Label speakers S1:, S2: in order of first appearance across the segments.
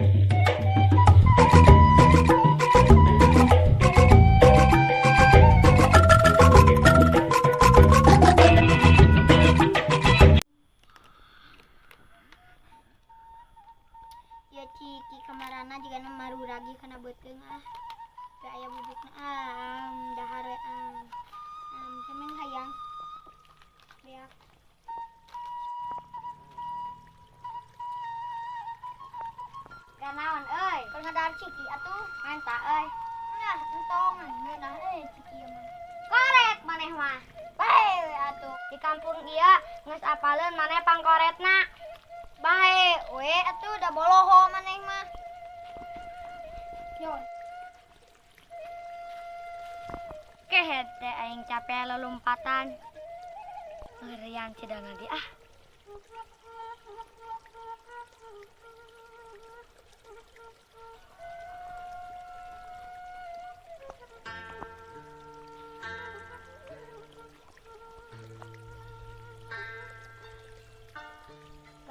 S1: Ya ciki kamarana juga maru ragi kana beuteung gak aya bubukna dahar cemen hayang beak kanaon euy keur ngadahar ciki atuh manta euy nah entong ngeunah ciki mah koret maneh mah bae atuh di kampung ieu geus apaleun maneh pangkoretna bae we atuh da boloho maneh mah yon kehet teh aing capek lelumpatan ngerian cidana di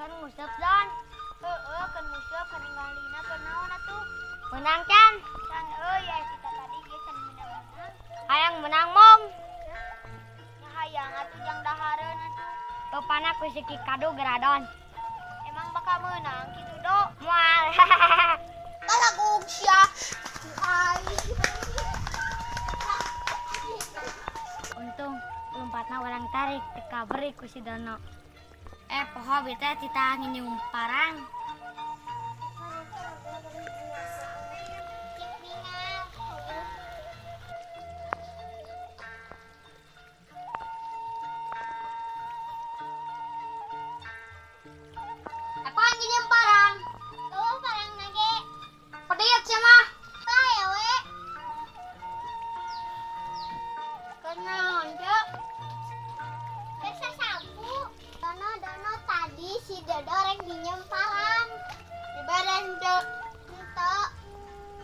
S1: kan musep dan kan musep kan ninggalina kan naon atuh menang can ya kita tadi ge can menang hayang menang mong nya hayang atuh jang dahareun atuh topana ku si kado geradon emang bakal menang kitu do moal talagug sia untung lompatna urang tarik teka beri ku si Dono poho beta kita nginum parang apa nginum parang tuh parang nage pediet sih mah saya we kenal cek bisa sabu Dono tadi si Dodo rek dinjem parang di badan dek itu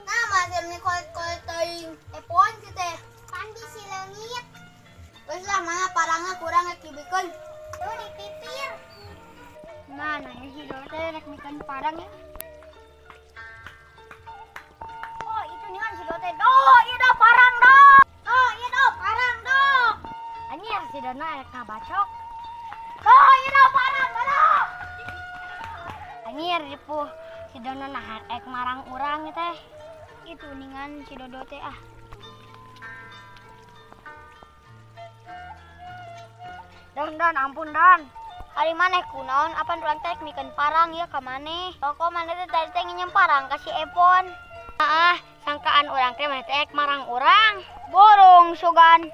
S1: nah masih nih kolet teuing epon kita pandi si leungit wes lah mana parangnya kurang dibikeun tuh dipipir mana ya si Dodo teh rek mikeun parang ya oh itu nih kan si Dodo teh ieu do parang do ieu do parang do anjir si Dodo rek ngabacok ieu parang mana? Anjir dipuh si Dono nah ek marang urang teh. Itu ningan si Dodo teh Don ampun Don. Ari maneh kunaon apan urang teh mikeun parang ya ka maneh. Pokok maneh teh tadi teh nginjem parang ka si Epon. Sangkaan urang teh maneh teh ek marang urang. Borong sugan.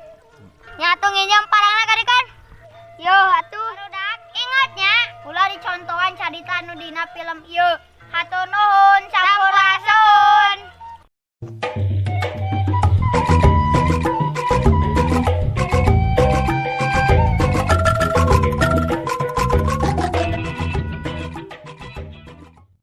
S1: Nyatu nginjem parangna ka kan? Yo atuh barudak ingatnya ulah dicontohan carita nu dina film ieu hatur nuhun sampurasun